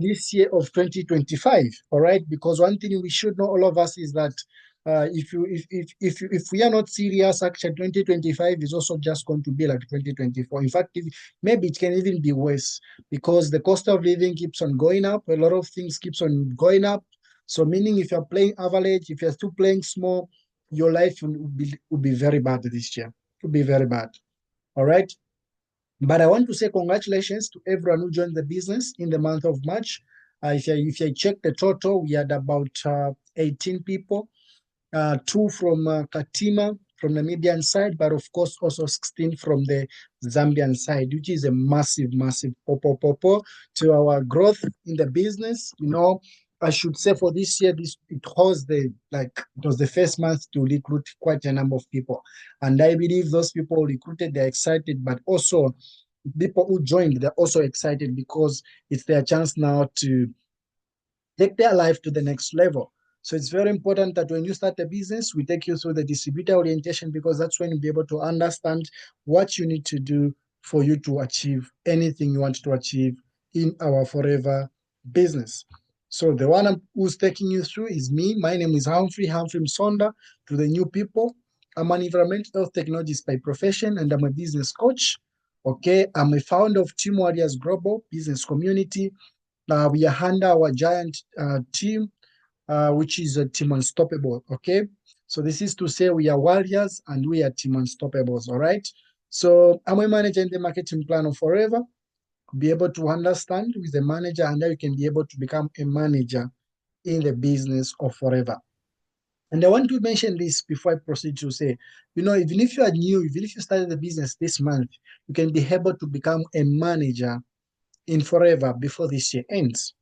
this year of 2025. All right, because one thing we should know, all of us, is that if we are not serious, actually 2025 is also just going to be like 2024. In fact, maybe it can even be worse, because the cost of living keeps on going up. A lot of things keeps on going up. So meaning, if you're playing average, if you're still playing small, your life will be very bad this year. It will be very bad. All right. But I want to say congratulations to everyone who joined the business in the month of March. If I check the total, we had about 18 people, two from Katima, from the Namibian side, but of course also 16 from the Zambian side, which is a massive, massive popo to our growth in the business. I should say for this year, it was the first month to recruit quite a number of people. And I believe those people recruited, they're excited, but also people who joined, they're also excited, because it's their chance now to take their life to the next level. So it's very important that when you start a business, we take you through the distributor orientation, because that's when you'll be able to understand what you need to do for you to achieve anything you want to achieve in our forever business. So the one who's taking you through is me. My name is Humphrey Msonda. To the new people, I'm an environmental health technologist by profession, and I'm a business coach. Okay, I'm a founder of Team Warriors Global Business Community. We are under our giant team, which is a Team Unstoppable. Okay, so this is to say we are warriors and we are Team Unstoppables. All right. So I'm a manager in the marketing plan of Forever. Be able to understand with the manager, and now you can be able to become a manager in the business of Forever. And I want to mention this before I proceed to say, even if you are new, even if you started the business this month, you can be able to become a manager in Forever before this year ends.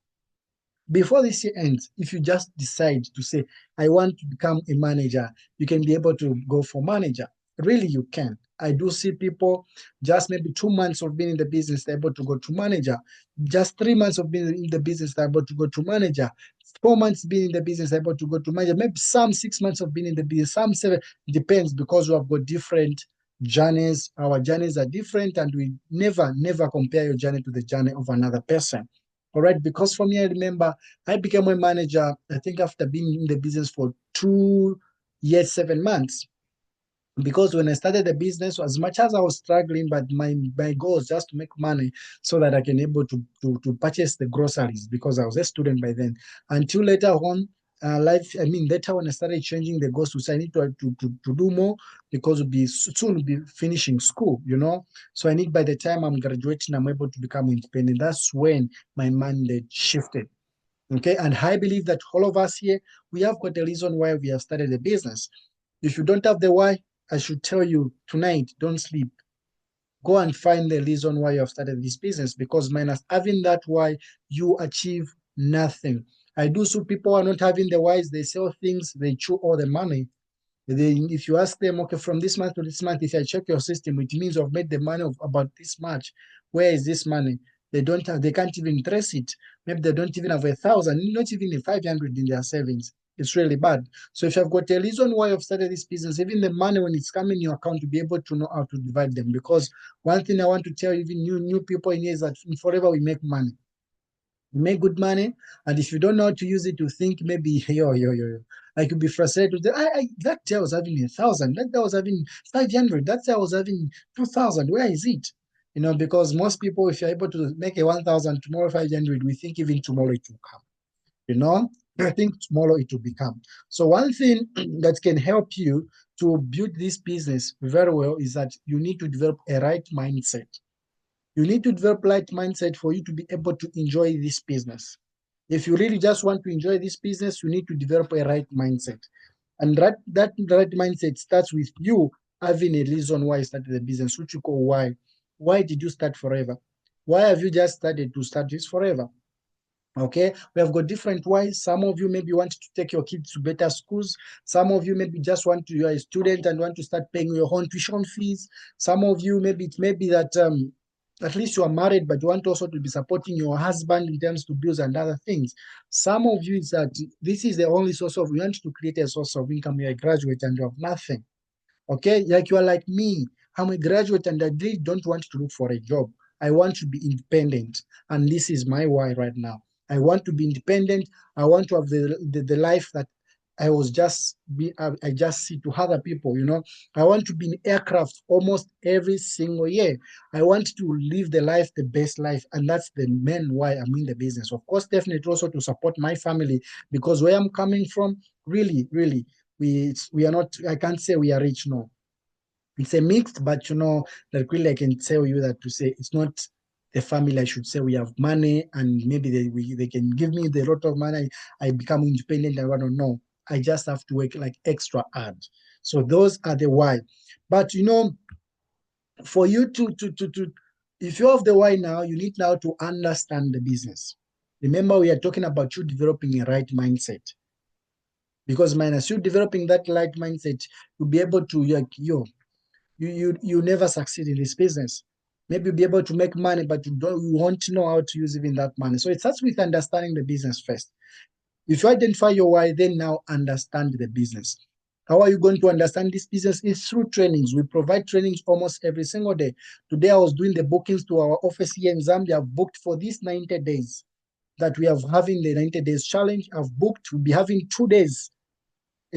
Before this year ends, if you just decide to say, I want to become a manager, you can be able to go for manager. Really, you can. I do see people just maybe 2 months of being in the business, they're able to go to manager. Just 3 months of being in the business, they're able to go to manager. 4 months being in the business, they're able to go to manager. Maybe some 6 months of being in the business, some 7. Depends, because we have got different journeys. Our journeys are different, and we never compare your journey to the journey of another person. All right, because for me, I remember I became a manager, I think, after being in the business for 2 years, 7 months. Because when I started the business, as much as I was struggling, but my goal was just to make money so that I can able to purchase the groceries, because I was a student by then. Until later on, later when I started changing the goals, to say I need to do more, because we'll be finishing school, So I need, by the time I'm graduating, I'm able to become independent. That's when my mandate shifted. Okay, and I believe that all of us here, we have got a reason why we have started a business. If you don't have the why, I should tell you tonight, don't sleep. Go and find the reason why you have started this business, because minus having that why, you achieve nothing. I do see people are not having the whys, they sell things, they chew all the money. If you ask them, okay, from this month to this month, if I check your system, it means you've made the money of about this much. Where is this money? They can't even trace it. Maybe they don't even have 1,000, not even 500 in their savings. It's really bad. So if you've got a reason why you've started this business, even the money, when it's coming in your account, to be able to know how to divide them. Because one thing I want to tell even new people in here is that in Forever we make money. We make good money, and if you don't know how to use it, to think maybe I could be frustrated. That day I was having 1,000. That day I was having 500. That day I was having 2,000. Where is it? Because most people, if you're able to make a 1,000 tomorrow, 500, we think even tomorrow it will come. I think tomorrow it will become. So one thing that can help you to build this business very well is that you need to develop a right mindset. You need to develop right mindset for you to be able to enjoy this business. If you really just want to enjoy this business, you need to develop a right mindset. And that right mindset starts with you having a reason why you started the business, which you call why. Why did you start Forever? Why have you just started to start this Forever? Okay, we have got different whys. Some of you maybe want to take your kids to better schools. Some of you maybe just you're a student and want to start paying your own tuition fees. Some of you, maybe it may be that at least you are married, but you want also to be supporting your husband in terms to bills and other things. Some of you is that this is the only source of, you want to create a source of income. You're a graduate and you have nothing. Okay, like you are like me. I'm a graduate and I really don't want to look for a job. I want to be independent. And this is my why right now. I want to be independent. I want to have the life that I just see to other people, you know. I want to be in aircraft almost every single year. I want to live the life, the best life, and that's the main why I'm in the business. Of course, definitely also to support my family, because where I'm coming from, really, really, we are not. I can't say we are rich, no. It's a mixed, but you know, like really, I can tell you that to say it's not the family. I should say we have money, and maybe they can give me the lot of money. I become independent. I want to know. I just have to work like extra hard. So those are the why. But you know, for you to if you have the why now, you need now to understand the business. Remember, we are talking about you developing a right mindset. Because minus you developing that right mindset, you'll be able to like you never succeed in this business. Maybe you'll be able to make money, but you won't know how to use even that money. So it starts with understanding the business first. If you identify your why, then now understand the business. How are you going to understand this business? Is through trainings. We provide trainings almost every single day. Today I was doing the bookings to our office here in Zambia. I've booked for these 90 days that we have having the 90 days challenge. I've booked. We'll be having 2 days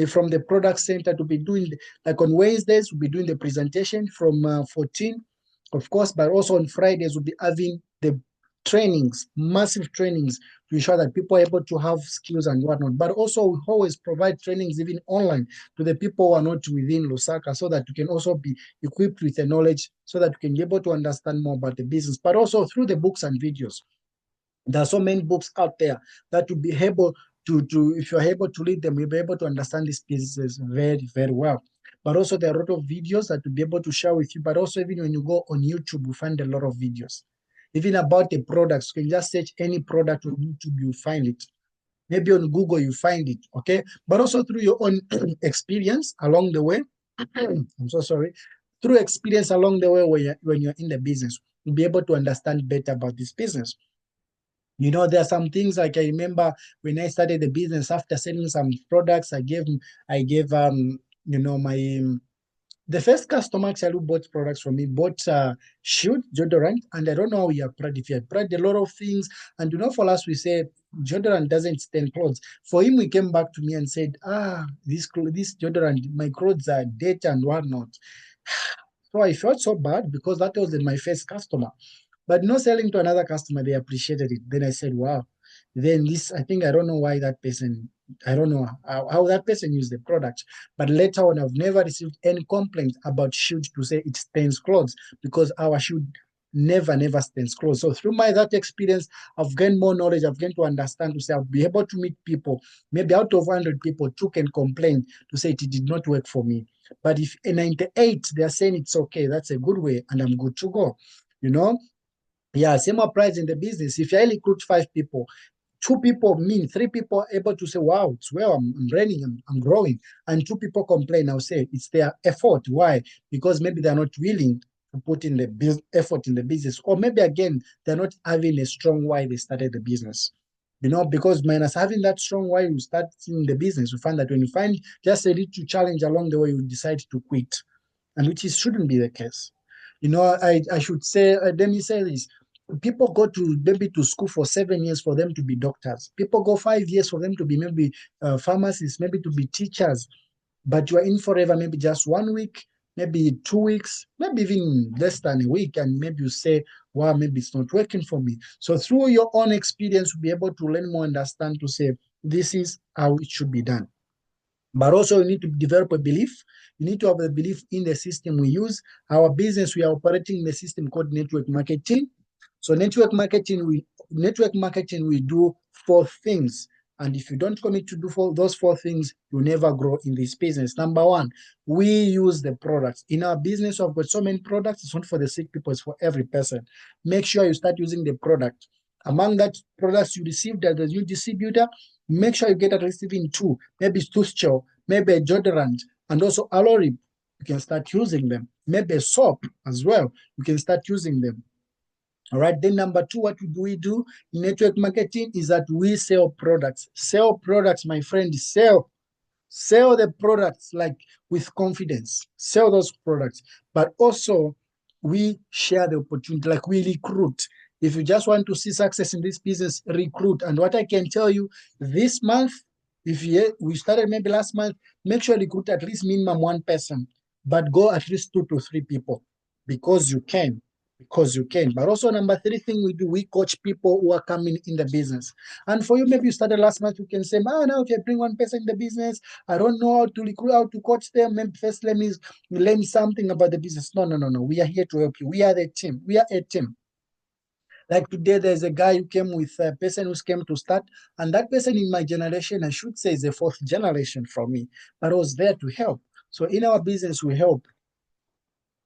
from the product center to be doing, like on Wednesdays, we'll be doing the presentation from 14, of course, but also on Fridays, we'll be having the trainings, massive trainings to ensure that people are able to have skills and whatnot. But also, we always provide trainings even online to the people who are not within Lusaka so that you can also be equipped with the knowledge so that you can be able to understand more about the business, but also through the books and videos. There are so many books out there that will be able to if you're able to read them, you'll be able to understand these pieces very, very well. But also there are a lot of videos that will be able to share with you. But also even when you go on YouTube, you find a lot of videos. Even about the products, you can just search any product on YouTube, you find it. Maybe on Google, you find it, okay? But also through your own experience along the way. I'm so sorry. Through experience along the way when you're in the business, you'll be able to understand better about this business. You know, there are some things like I remember when I started the business after selling some products, I gave you know, the first customer actually who bought products from me bought Shield deodorant, and I don't know how you applied if you applied a lot of things. And you know, for us, we say deodorant doesn't stain clothes. For him, he came back to me and said, this deodorant, my clothes are dirty and whatnot. So I felt so bad because that was my first customer. But no selling to another customer, they appreciated it. Then I said, wow. Then this, I think, I don't know why that person, I don't know how that person used the product. But later on, I've never received any complaint about Shield to say it stains clothes because our Shield never stains clothes. So through my that experience, I've gained more knowledge. I've gained to understand to say I'll be able to meet people. Maybe out of 100 people, 2 can complain to say it did not work for me. But if in 98, they're saying it's okay, that's a good way and I'm good to go. You know, yeah, same applies in the business. If I recruit 5 people, 2 people mean 3 people are able to say, wow, it's well, I'm running, I'm growing. And 2 people complain, I'll say it's their effort. Why? Because maybe they're not willing to put in the effort in the business. Or maybe again, they're not having a strong why they started the business. You know, because minus having that strong why you start in the business, you find that when you find just a little challenge along the way, you decide to quit, and which is shouldn't be the case. You know, I should say, let me say this. People go to maybe to school for 7 years for them to be doctors. People go 5 years for them to be maybe pharmacists, maybe to be teachers. But you are in forever, maybe just 1 week, maybe 2 weeks, maybe even less than a week, and maybe you say, "Wow, maybe it's not working for me." So through your own experience, you'll be able to learn more, understand to say, "This is how it should be done." But also, you need to develop a belief. You need to have a belief in the system we use. Our business, we are operating in a system called network marketing. So network marketing we do 4 things. And if you don't commit to do those 4 things, you never grow in this business. Number one, we use the products. In our business, we've got so many products. It's not for the sick people, it's for every person. Make sure you start using the product. Among that products you received as a new distributor, make sure you get at least even 2, maybe it's toothgel, maybe a deodorant, and also aloe. You can start using them. Maybe a soap as well. You can start using them. All right. Then number 2, what do we do in network marketing is that we sell products. Sell products, my friend. Sell the products like with confidence. Sell those products, but also we share the opportunity. Like we recruit. If you just want to see success in this business, recruit. And what I can tell you, this month, we started maybe last month, make sure you recruit at least minimum one person, but go at least 2 to 3 people, because you can. Because you can. But also, number three thing we do, we coach people who are coming in the business. And for you, maybe you started last month, you can say, man, now if I bring one person in the business, I don't know how to recruit, how to coach them. Maybe first let me learn something about the business. No, no, no, no. We are here to help you. We are the team. We are a team. Like today, there's a guy who came with a person who came to start, and that person in my generation, I should say, is a fourth generation from me, but I was there to help. So in our business, we help.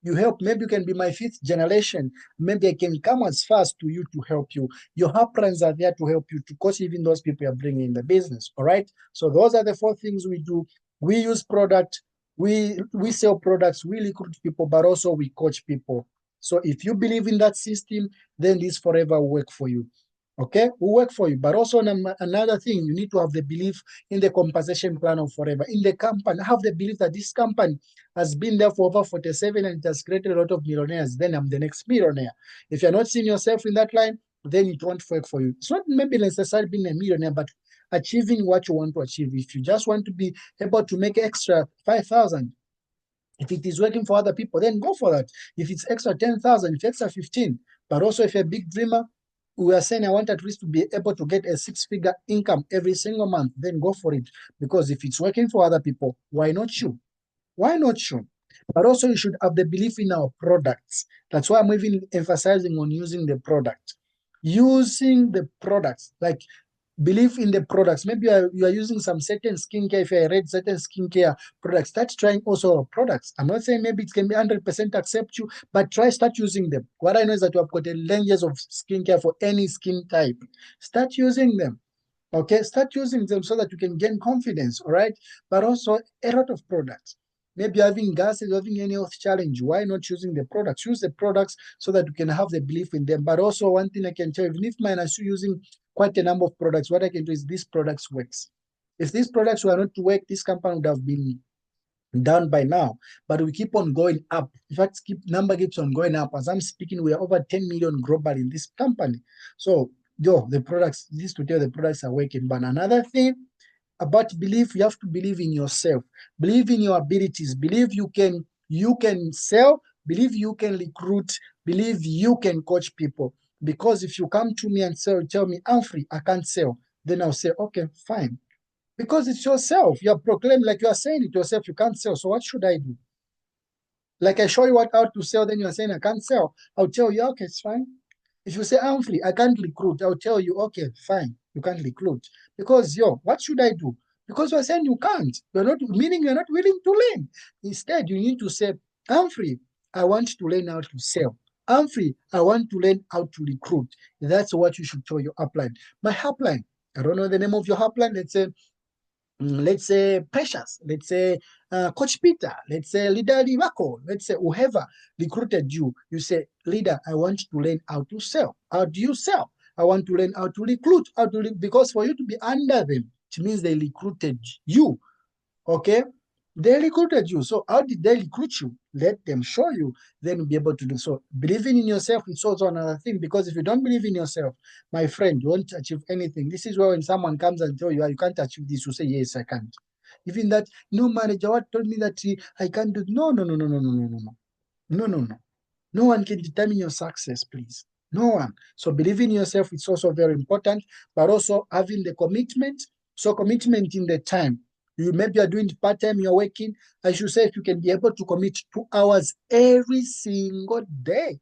You help. Maybe you can be my fifth generation. Maybe I can come as fast to you to help you. Your plans are there to help you to coach even those people you're bringing in the business. All right. So those are the 4 things we do. We use product. We sell products. We recruit people, but also we coach people. So if you believe in that system, then this forever will work for you. Okay, will work for you. But also another thing, you need to have the belief in the compensation plan of forever. In the company, have the belief that this company has been there for over 47 and it has created a lot of millionaires. Then I'm the next millionaire. If you're not seeing yourself in that line, then it won't work for you. It's not maybe necessarily being a millionaire, but achieving what you want to achieve. If you just want to be able to make extra 5,000, if it is working for other people, then go for that. If it's extra 10,000, if it's extra 15, but also if you're a big dreamer, we are saying I want at least to be able to get a 6-figure income every single month, then go for it. Because if it's working for other people, why not you? Why not you? But also you should have the belief in our products. That's why I'm even emphasizing on using the product. Using the products, like believe in the products. Maybe you are using some certain skincare. If I read certain skincare products, start trying also products. I'm not saying maybe it can be 100% accept you, but start using them. What I know is that you have got a ranges of skincare for any skin type. Start using them. Okay, start using them so that you can gain confidence, all right? But also a lot of products. Maybe you're having gas, you're having any health challenge. Why not using the products? Use the products so that you can have the belief in them. But also one thing I can tell you, even if mine are still using quite a number of products, what I can do is these products works. If these products were not to work, this company would have been down by now, but we keep on going up. In fact, number keeps on going up. As I'm speaking, we are over 10 million global in this company. So, the products, this to tell the products are working. But another thing about belief, you have to believe in yourself, believe in your abilities, believe you can sell, believe you can recruit, believe you can coach people. Because if you come to me and tell me, Humphrey, I can't sell, then I'll say, okay, fine. Because it's yourself. You are proclaiming, like you are saying it yourself, you can't sell. So what should I do? Like I show you how to sell, then you are saying I can't sell. I'll tell you, okay, it's fine. If you say, Humphrey, I can't recruit, I'll tell you, okay, fine, you can't recruit. Because, what should I do? Because you're saying you can't. You're not, meaning you're not willing to learn. Instead, you need to say, Humphrey, I want to learn how to sell. Humphrey, I want to learn how to recruit. That's what you should tell your upline. My upline, I don't know the name of your upline. Let's say Precious, let's say Coach Peter, let's say Leader Liwako, let's say whoever recruited you, you say, Leader, I want to learn how to sell. How do you sell? I want to learn how to recruit, because for you to be under them, it means they recruited you, okay? They recruited you. So how did they recruit you? Let them show you, then be able to do so. Believing in yourself is also another thing, because if you don't believe in yourself, my friend, you won't achieve anything. This is where when someone comes and tell you, you can't achieve this, you say, yes, I can't. Even that, no manager, what told me that I can't do, no, no, no, no, no, no, no, no, no, no, no, no. No one can determine your success, please. No one. So believing in yourself is also very important, but also having the commitment. So commitment in the time. You maybe are doing part-time, you're working. I should say if you can be able to commit 2 hours every single day,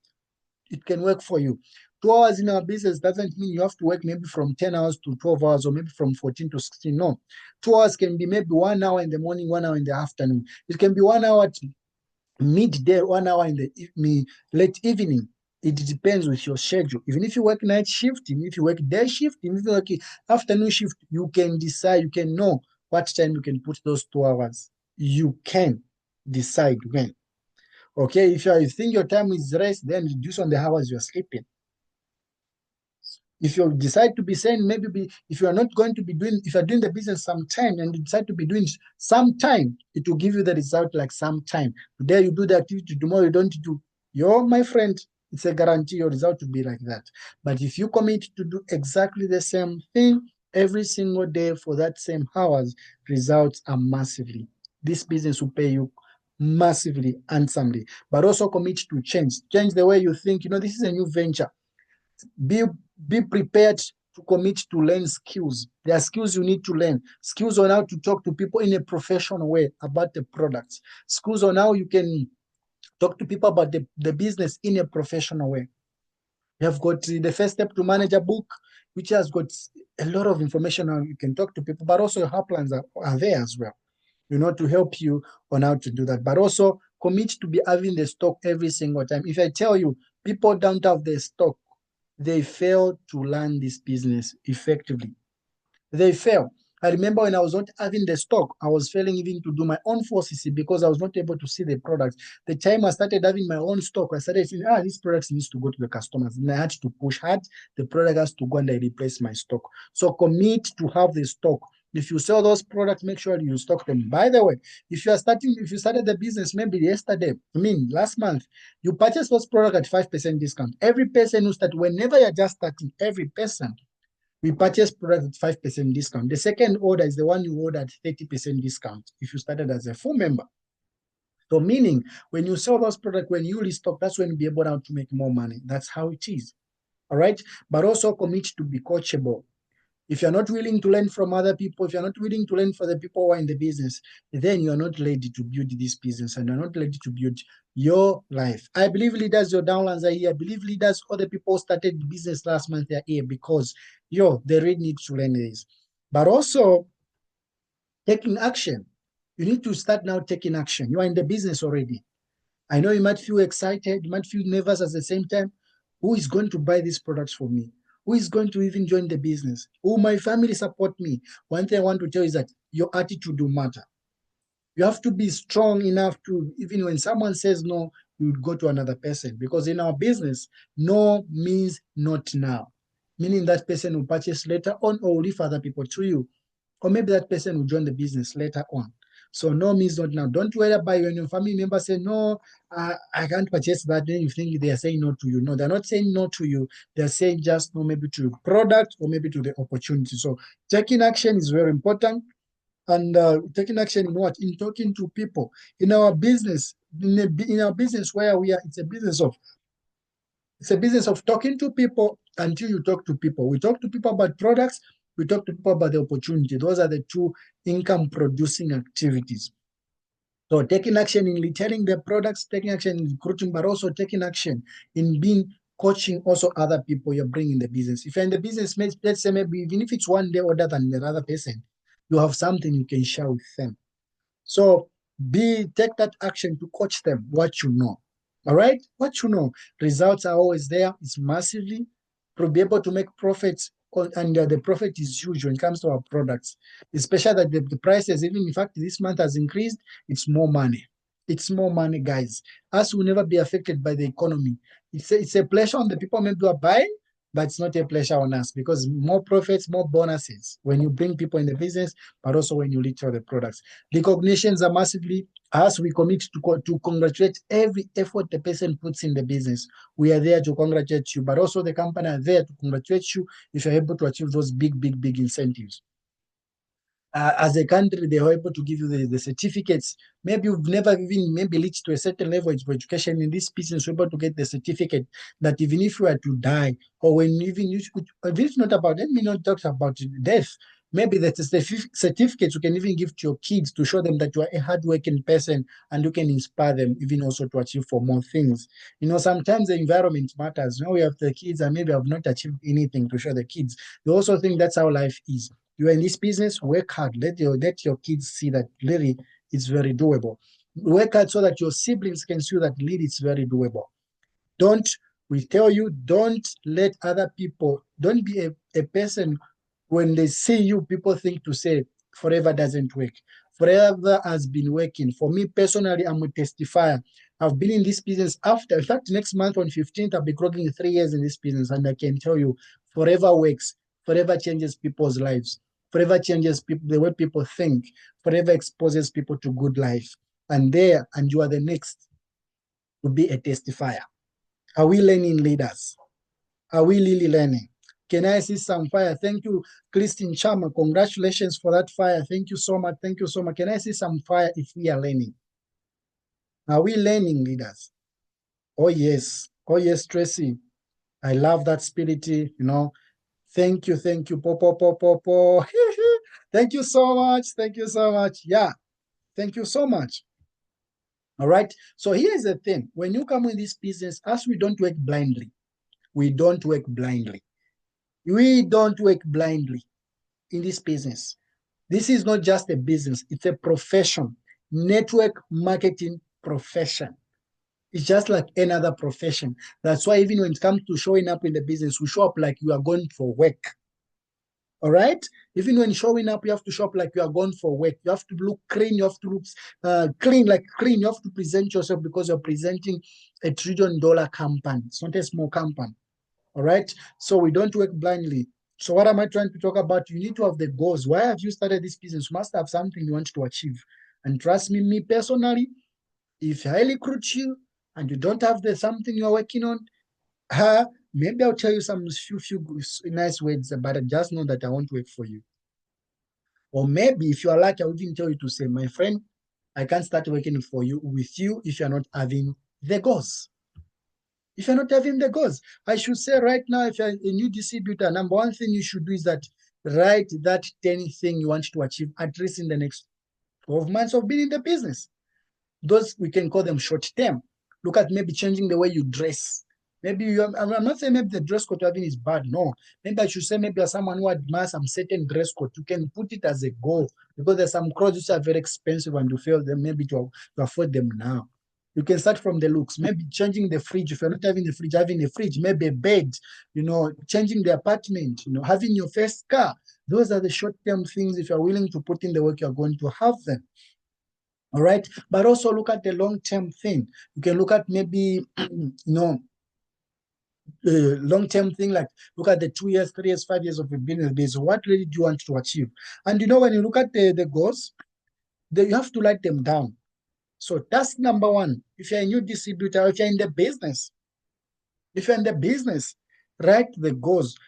it can work for you. 2 hours in our business doesn't mean you have to work maybe from 10 hours to 12 hours or maybe from 14 to 16. No. 2 hours can be maybe 1 hour in the morning, 1 hour in the afternoon. It can be 1 hour midday, 1 hour in the late evening. It depends with your schedule. Even if you work night shift, even if you work day shift, even if you work afternoon shift, you can decide, you can know what time you can put those 2 hours. You can decide when. Okay, if you think your time is rest, then reduce on the hours you're sleeping. If you decide to be saying if you are not going to be doing, if you're doing the business sometime and you decide to be doing sometime, it will give you the result like sometime. Today you do the activity, tomorrow you don't do. My friend, It's a guarantee your result will be like that. But if you commit to do exactly the same thing every single day for that same hours, results are massively. This business will pay you massively, handsomely. But also commit to change the way you think. This is a new venture. Be be prepared to commit to learn skills. There are skills you need to learn. Skills on how to talk to people in a professional way about the products. Skills on how you can talk to people about the business in a professional way. You have got the first step to manage a book, which has got a lot of information on you can talk to people, but also your helplines are there as well, to help you on how to do that. But also commit to be having the stock every single time. If I tell you people don't have the stock, they fail to learn this business effectively. They fail. I remember when I was not having the stock, I was failing even to do my own 4CC because I was not able to see the products. The time I started having my own stock, I started saying, these products needs to go to the customers. And I had to push hard. The product has to go and I replace my stock. So commit to have the stock. If you sell those products, make sure you stock them. By the way, if you started the business maybe last month, you purchase those products at 5% discount. Every person who started, whenever you're just starting, every person, we purchase product at 5% discount. The second order is the one you order at 30% discount if you started as a full member. So meaning when you sell those products, when you restock, that's when you'll be able now to make more money. That's how it is. All right. But also commit to be coachable. If you're not willing to learn from other people, if you're not willing to learn from the people who are in the business, then you're not ready to build this business and you're not ready to build your life. I believe leaders, your downlines are here. I believe leaders, other people started the business last month, they're here because, they really need to learn this. But also taking action. You need to start now taking action. You are in the business already. I know you might feel excited, you might feel nervous at the same time. Who is going to buy these products for me? Who is going to even join the business? Will my family support me? One thing I want to tell you is that your attitude will matter. You have to be strong enough to, even when someone says no, you would go to another person. Because in our business, no means not now. Meaning that person will purchase later on or will refer other people to you. Or maybe that person will join the business later on. So no means not now. Don't worry about when your family members say, no, I can't purchase that. Then you think they are saying no to you. No, they're not saying no to you. They're saying just no, maybe to the product or maybe to the opportunity. So taking action is very important. And taking action in what? In talking to people. In our business, in our business where we are, it's a business of talking to people until you talk to people. We talk to people about products. We talk to people about the opportunity. Those are the two income producing activities. So taking action in retailing the products, taking action in recruiting, but also taking action in coaching also other people you're bringing the business. If you're in the business, let's say maybe even if it's one day older than the other person, you have something you can share with them. So take that action to coach them what you know. All right? What you know. Results are always there. It's massively to be able to make profits. And the profit is huge when it comes to our products, especially that the prices, even in fact, this month has increased. It's more money. It's more money, guys. Us will never be affected by the economy. It's a pleasure on the people maybe who are buying, but it's not a pleasure on us because more profits, more bonuses when you bring people in the business, but also when you retail the products. Recognitions are massively, as we commit to congratulate every effort the person puts in the business. We are there to congratulate you, but also the company are there to congratulate you if you're able to achieve those big, big, big incentives. As a country, they are able to give you the certificates. Maybe you've never even maybe reached to a certain level of education in this business, you're able to get the certificate that even if you were to die, or when even you could, if it's not about, let me not talk about death. Maybe that's a certificate you can even give to your kids to show them that you are a hardworking person and you can inspire them even also to achieve for more things. Sometimes the environment matters. We have the kids and maybe have not achieved anything to show the kids. They also think that's how life is. You are in this business, work hard. Let your kids see that really it's very doable. Work hard so that your siblings can see that really it's very doable. We tell you, don't let other people, don't be a person when they see you, people think to say forever doesn't work. Forever has been working. For me personally, I'm a testifier. I've been in this business in fact, next month on 15th, I'll be clocking 3 years in this business. And I can tell you, forever works, forever changes people's lives, forever changes the way people think, forever exposes people to good life. And you are the next to be a testifier. Are we learning, leaders? Are we really learning? Can I see some fire? Thank you, Christine Chama. Congratulations for that fire. Thank you so much. Thank you so much. Can I see some fire if we are learning? Are we learning, leaders? Oh, yes. Oh, yes, Tracy. I love that spirit, you know. Thank you. Thank you. Po, po, po, po, po. Thank you so much. Thank you so much. Yeah. Thank you so much. All right. So here's the thing. When you come in this business, as we don't work blindly, we don't work blindly. We don't work blindly in this business. This is not just a business, it's a profession. Network marketing profession. It's just like another profession. That's why even when it comes to showing up in the business, we show up like you are going for work. All right. Even when showing up, you have to show up like you are going for work. You have to look clean. You have to look clean, like clean. You have to present yourself because you're presenting $1 trillion company. It's not a small company. All right. So we don't work blindly. So what am I trying to talk about? You need to have the goals. Why have you started this business? You must have something you want to achieve. And trust me, me personally, if I recruit you and you don't have the something you're working on, maybe I'll tell you some few nice words, but I just know that I won't work for you. Or maybe if you are lucky, I'll even tell you to say, my friend, I can't start working for you with you if you're not having the goals. If you're not having the goals, I should say right now, if you're a new distributor, number one thing you should do is that write that 10 thing you want to achieve at least in the next 12 months of being in the business. Those we can call them short term. Look at maybe changing the way you dress. Maybe I'm not saying maybe the dress code you're having is bad. No, maybe I should say maybe you're someone who admires some certain dress code. You can put it as a goal because there's some clothes which are very expensive and you feel them maybe to afford them now. You can start from the looks, maybe changing the fridge. If you're not having the fridge, having a fridge, maybe a bed, changing the apartment, having your first car. Those are the short-term things. If you're willing to put in the work, you're going to have them. All right. But also look at the long-term thing. You can look at maybe, long-term thing, like look at the 2 years, 3 years, 5 years of a business base. What really do you want to achieve? And when you look at the goals, you have to write them down. So that's number one. If you're a new distributor, if you're in the business, write the goals,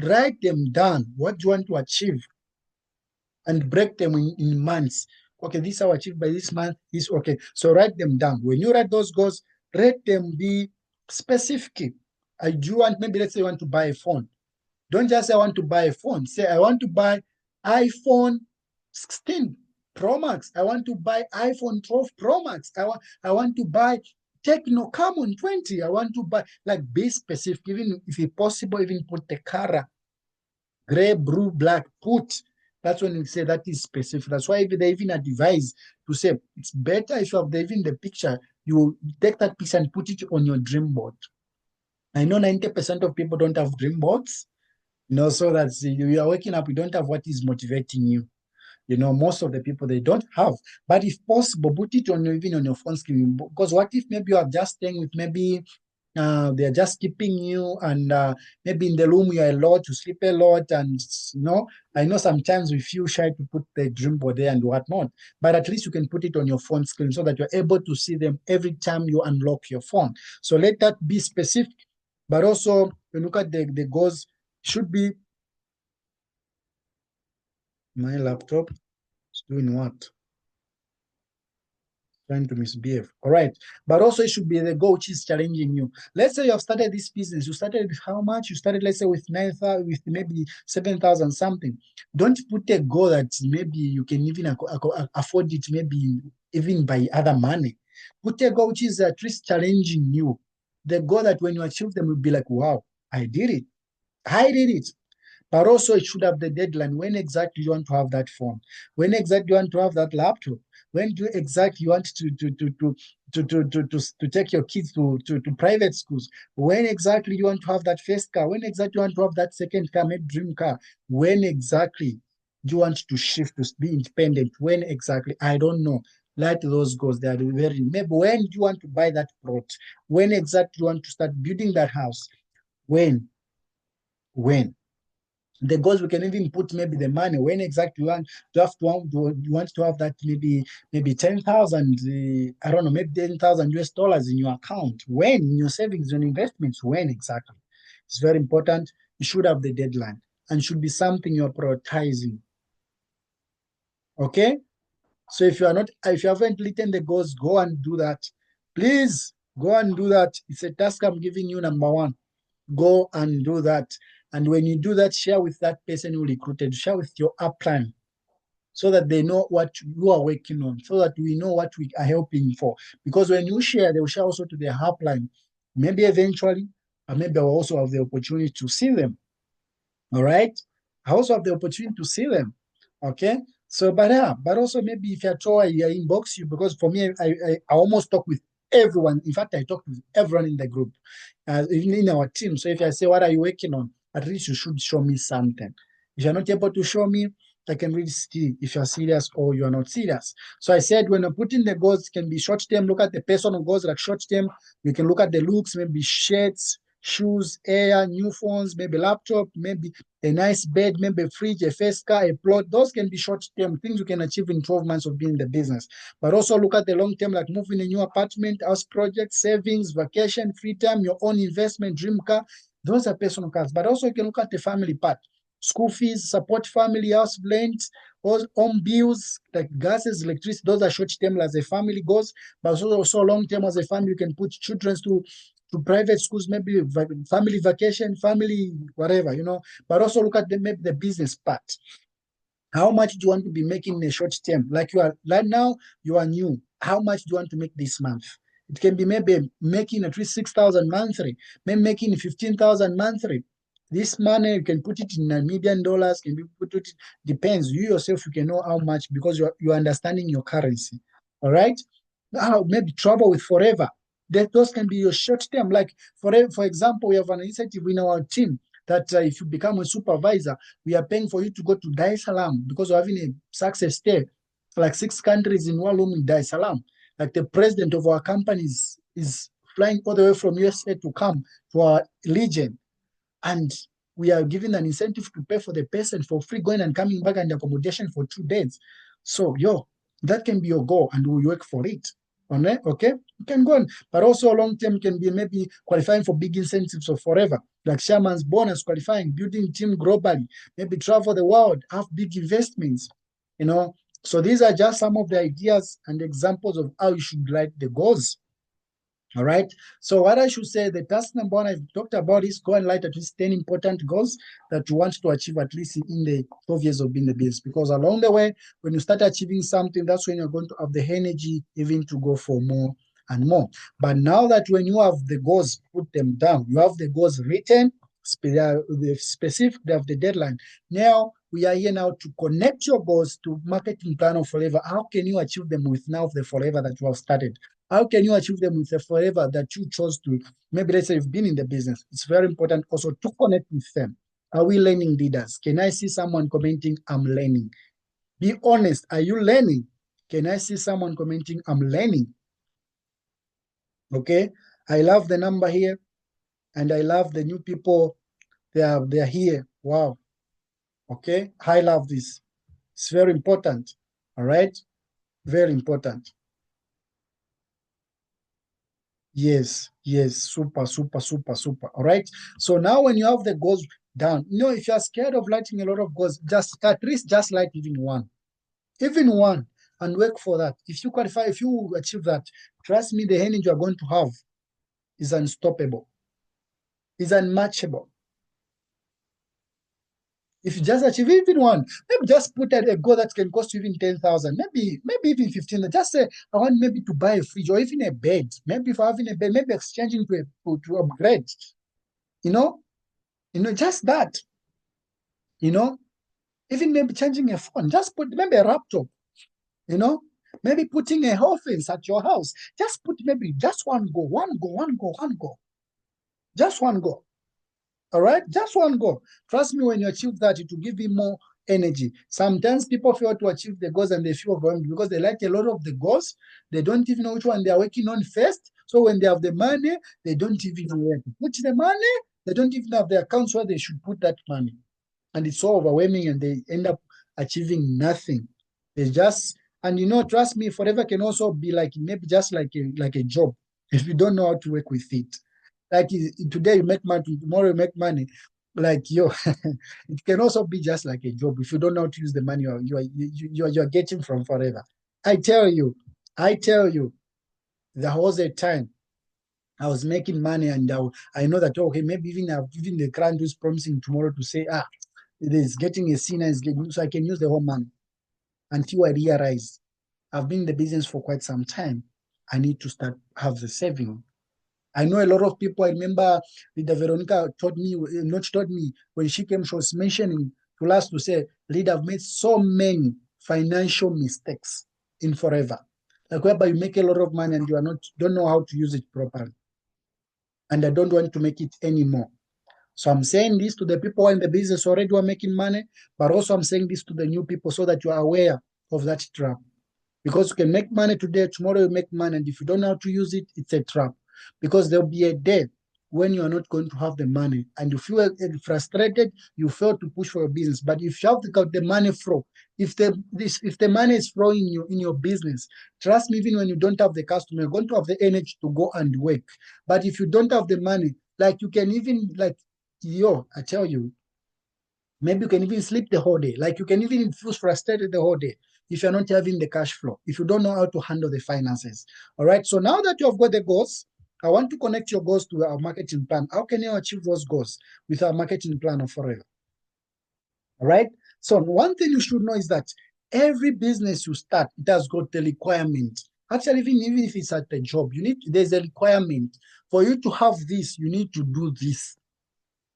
write them down. What do you want to achieve? And break them in months. Okay, this is how I achieved by this month. This okay. So write them down. When you write those goals, let them be specific. I do want, maybe let's say you want to buy a phone. Don't just say I want to buy a phone. Say I want to buy iPhone 16 Pro Max. I want to buy iPhone 12 Pro Max. I want to buy Techno Camon 20. I want to buy, like, be specific. Even if it's possible, even put the color gray, blue, black. That's when you say that is specific. That's why they even advise to say it's better if you have even the picture, you take that picture and put it on your dream board. I know 90% of people don't have dream boards, so that's you are waking up, you don't have what is motivating you. Most of the people, they don't have. But if possible, put it even on your phone screen. Because what if maybe you are just staying with maybe they're just keeping you, and maybe in the room you are allowed to sleep a lot, and I know sometimes we feel shy to put the dream board there and whatnot, but at least you can put it on your phone screen so that you're able to see them every time you unlock your phone. So let that be specific. But also, when you look at the goals, should be, my laptop is doing what? Trying to misbehave. All right. But also it should be the goal which is challenging you. Let's say you have started this business. You started with how much? You started, let's say, with 9,000, with maybe 7,000 something. Don't put a goal that maybe you can even afford it, maybe even by other money. Put a goal which is at least challenging you. The goal that when you achieve them, you'll be like, wow, I did it. I did it. But also it should have the deadline. When exactly you want to have that phone? When exactly you want to have that laptop? When do exactly you want to take your kids to private schools? When exactly you want to have that first car? When exactly you want to have that second car, maybe dream car? When exactly do you want to shift to be independent? When exactly? I don't know. Let those goals. They are very. Maybe when do you want to buy that plot? When exactly you want to start building that house? When? When? The goals, we can even put maybe the money when exactly you want to have that maybe 10,000, I don't know, maybe 10,000 US dollars in your account. When in your savings and investments, when exactly? It's very important. You should have the deadline and should be something you're prioritizing. Okay. So if you haven't written the goals, go and do that. Please go and do that. It's a task I'm giving you, number one. Go and do that. And when you do that, share with that person who recruited, share with your upline so that they know what you are working on, so that we know what we are helping for. Because when you share, they will share also to their upline. Maybe eventually, or maybe I will also have the opportunity to see them. All right. I also have the opportunity to see them. Okay. So, but yeah, but also maybe if you're sure I inbox you, because for me, I almost talk with everyone. In fact, I talk with everyone in the group, even in our team. So if I say, what are you working on? At least you should show me something. If you're not able to show me, I can really see if you're serious or you're not serious. So I said, when I put in the goals, it can be short term. Look at the personal goals like short term. We can look at the looks, maybe shirts, shoes, air, new phones, maybe laptop, maybe a nice bed, maybe a fridge, a first car, a plot. Those can be short-term things you can achieve in 12 months of being in the business. But also look at the long-term, like moving a new apartment, house project, savings, vacation, free time, your own investment, dream car. Those are personal cars. But also you can look at the family part. School fees, support family, house rent, home bills, like gases, electricity. Those are short-term as a family goes. But also long-term as a family, you can put children to private schools, maybe family vacation, family whatever, but also look at maybe the business part. How much do you want to be making in a short term? Like you are right now, you are new. How much do you want to make this month? It can be maybe making at least 6,000 monthly, maybe making 15,000 monthly. This money you can put it in Namibian dollars, can be put it depends. You yourself you can know how much because you're understanding your currency. All right. Now maybe travel with forever. Those can be your short term. Like for example, we have an initiative in our team that if you become a supervisor, we are paying for you to go to Dar es Salaam because we're having a success there. Like 6 countries in one room in Dar es Salaam. Like the president of our company is flying all the way from USA to come to our region. And we are giving an incentive to pay for the person for free going and coming back and accommodation for 2 days. So, that can be your goal and we work for it. Okay, you can go on, but also long term can be maybe qualifying for big incentives of forever, like Sherman's bonus qualifying, building team globally, maybe travel the world, have big investments. So these are just some of the ideas and examples of how you should write the goals. All right. So what I should say, the task number one I've talked about is go and write at least 10 important goals that you want to achieve at least in the 12 years of being the business. Because along the way, when you start achieving something, that's when you're going to have the energy even to go for more and more. But now that when you have the goals, put them down, you have the goals written, the specific, they have the deadline. Now we are here now to connect your goals to marketing plan of forever. How can you achieve them with now the forever that you have started? How can you achieve them with the forever that you chose to? Maybe let's say you've been in the business. It's very important also to connect with them. Are we learning leaders? Can I see someone commenting, I'm learning? Be honest. Are you learning? Can I see someone commenting, I'm learning? Okay. I love the number here and I love the new people. They are here. Wow. Okay. I love this. It's very important. All right. Very important. Yes, yes, super, super, super, super. All right. So now when you have the goals down, if you're scared of lighting a lot of goals, just at least just light even one, and work for that. If you qualify, if you achieve that, trust me, the energy you're going to have is unstoppable, is unmatchable. If you just achieve even one, maybe just put a goal that can cost you even 10,000, maybe even 15. Just say, I want maybe to buy a fridge or even a bed. Maybe for having a bed, maybe exchanging to upgrade. You know, just that. You know, even maybe changing a phone. Just put maybe a laptop. You know, maybe putting a whole fence at your house. Just put maybe just one go, one go, one go, one go. Just one go. All right, just one goal. Trust me, when you achieve that, it will give you more energy. Sometimes people fail to achieve the goals and they feel overwhelmed because they like a lot of the goals. They don't even know which one they are working on first. So when they have the money, they don't even know where to put the money. They don't even have the accounts where they should put that money. and it's so overwhelming, and they end up achieving nothing. They just, and trust me, forever can also be like maybe just like a job if you don't know how to work with it. Like today you make money, tomorrow you make money. Like it can also be just like a job if you don't know how to use the money you're getting from forever. I tell you, I tell you, there was a time I was making money, and I know that okay, maybe even the client who's promising tomorrow to say, it is getting a senior is getting, so I can use the whole money until I realize I've been in the business for quite some time. I need to start have the saving. I know a lot of people. I remember Leader Veronica taught me, not taught me, when she came, she was mentioning to us to say, Leader, I've made so many financial mistakes in forever. Like whereby you make a lot of money and you don't know how to use it properly. And I don't want to make it anymore. So I'm saying this to the people who are in the business already who are making money, but also I'm saying this to the new people so that you are aware of that trap. Because you can make money today, tomorrow you make money, and if you don't know how to use it, it's a trap. Because there'll be a day when you are not going to have the money and you feel frustrated, you fail to push for your business. But if you have got the money flow, if the money is flowing in your business, trust me, even when you don't have the customer, you're going to have the energy to go and work. But if you don't have the money, like you can even I tell you, maybe you can even sleep the whole day. Like you can even feel frustrated the whole day if you're not having the cash flow, if you don't know how to handle the finances. All right. So now that you have got the goals, I want to connect your goals to our marketing plan. How can you achieve those goals with our marketing plan of forever? All right. So one thing you should know is that every business you start, it has got the requirement. Actually, even if it's at the job, there's a requirement. For you to have this, you need to do this.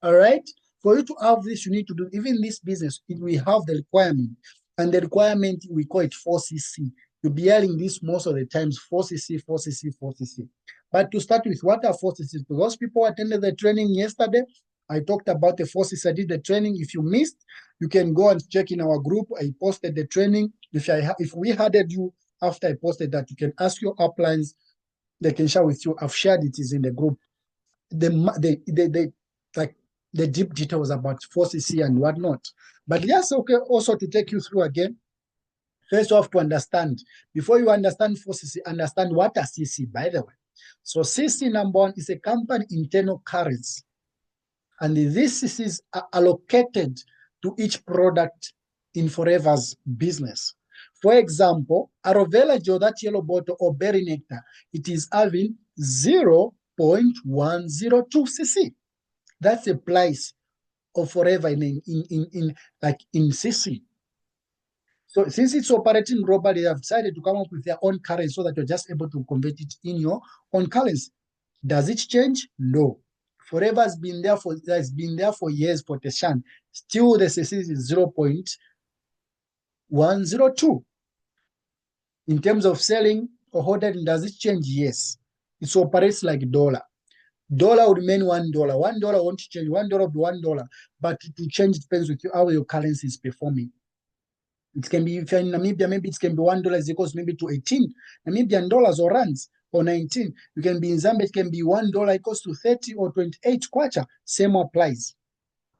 All right. For you to have this, you need to do even this business. We have the requirement, and the requirement we call it 4CC. You'll be hearing this most of the times: 4CC, 4CC, 4CC. But to start with, what are 4CC? Because people attended the training yesterday, I talked about the 4CC. I did the training. If you missed, you can go and check in our group. I posted the training. If we added you after I posted that, you can ask your uplines. They can share with you. I've shared it is in the group. The like the deep details about 4CC and whatnot. But yes, okay, also to take you through again, first you have to understand, before you understand 4CC, understand what a CC, by the way. So CC number one is a company internal currency. And these CCs are allocated to each product in Forever's business. For example, Arovella Joe, that yellow bottle, or berry nectar, it is having 0.102 CC. That's the price of Forever in CC. So since it's operating globally, they have decided to come up with their own currency so that you're just able to convert it in your own currency. Does it change? No. Forever has been there for years for Teshan. Still the CC is 0.102. In terms of selling or holding, does it change? Yes. It operates like dollar. Dollar will remain $1. $1 won't change. $1 will be $1, but it will change. Depends with how your currency is performing. It can be, if you're in Namibia, maybe it can be $1 is equals maybe to 18 Namibian dollars or rands, or 19. You can be in Zambia, it can be $1 equals to 30 or 28 kwacha. Same applies.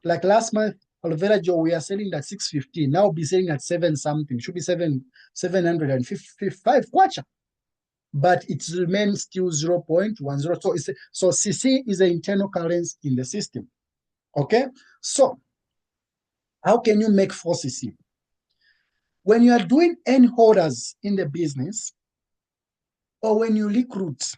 Like last month, aloe vera gel, we are selling at 650. Now we'll be selling at 7 something. Should be 755 kwacha. But it remains still 0.10. So CC is the internal currency in the system. Okay? So how can you make 4CC? When you are doing any orders in the business, or when you recruit,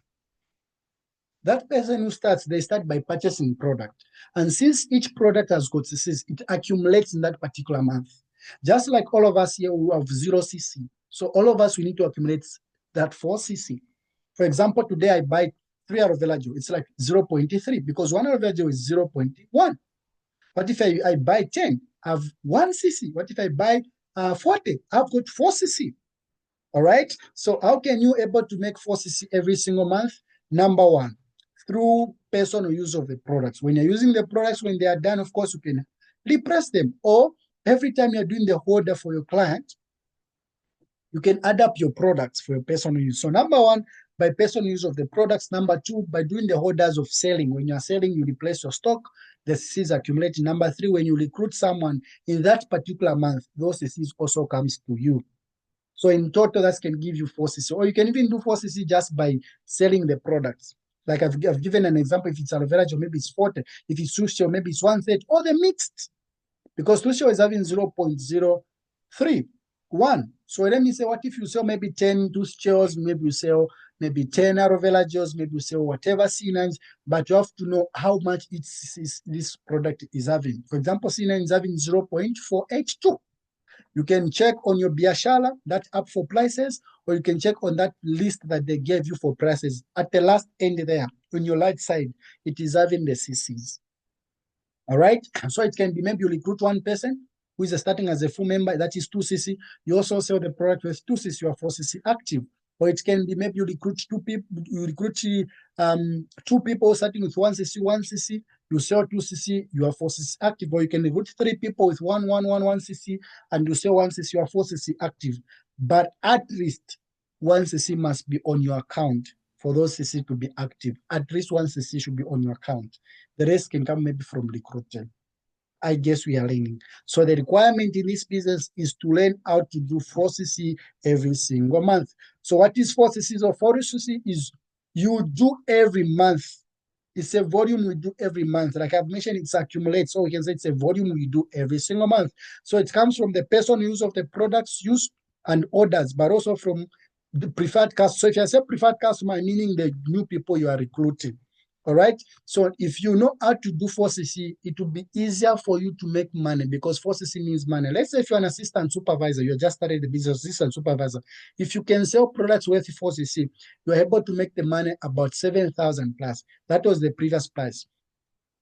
that person who starts, they start by purchasing product. And since each product has got CCs, it accumulates in that particular month. Just like all of us here who have 0CC. So all of us, we need to accumulate that 4CC. For example, today I buy 3 aloe vera gel. It's like 0.3 because 1 aloe vera gel is 0.1. What if I buy 10? I have 1CC. What if I buy 40? I've got 4CC. All right. So how can you able to make 4CC every single month? Number one, through personal use of the products. When you're using the products, when they are done, of course, you can repress them. Or every time you're doing the order for your client, you can add up your products for your personal use. So number one, by personal use of the products. Number two, by doing the orders of selling. When you're selling, you replace your stock. the CCs accumulate. Number three, when you recruit someone in that particular month, those CCs also comes to you. So in total, that can give you 4cc, or you can even do 4cc just by selling the products. Like I've given an example. If it's aloe vera gel, maybe it's 40. If it's sushi, maybe it's 130, or they're mixed, because sushi is having 0.031. So let me say, what if you sell maybe 10 sushi, maybe you sell maybe 10 aloe vera gels, maybe you sell whatever C9s, but you have to know how much this product is having. For example, C9 is having 0.482. You can check on your Biashala, that app for prices, or you can check on that list that they gave you for prices. At the last end there, on your right side, it is having the CCs. All right. So it can be maybe you recruit one person who is starting as a full member, that is 2cc. You also sell the product with 2cc, you are 4cc active. Or it can be maybe you recruit two people, two people starting with 1cc, you sell 2cc, you are 4cc active. Or you can recruit 3 people with 1cc, and you sell 1cc, you are 4cc active. But at least 1cc must be on your account for those cc to be active. At least 1cc should be on your account. The rest can come maybe from recruiting. I guess we are learning. So the requirement in this business is to learn how to do 4cc every single month. So what is 4cc or 4cc is you do every month. It's a volume we do every month. Like I've mentioned, it's accumulates. So we can say it's a volume we do every single month. So it comes from the personal use of the products used and orders, but also from the preferred customer. So if I say preferred customer, meaning the new people you are recruiting. All right. So if you know how to do 4cc, it will be easier for you to make money, because 4cc means money. Let's say if you're an assistant supervisor, you just started the business assistant supervisor. If you can sell products worth 4cc, you're able to make the money about 7,000 plus. That was the previous price.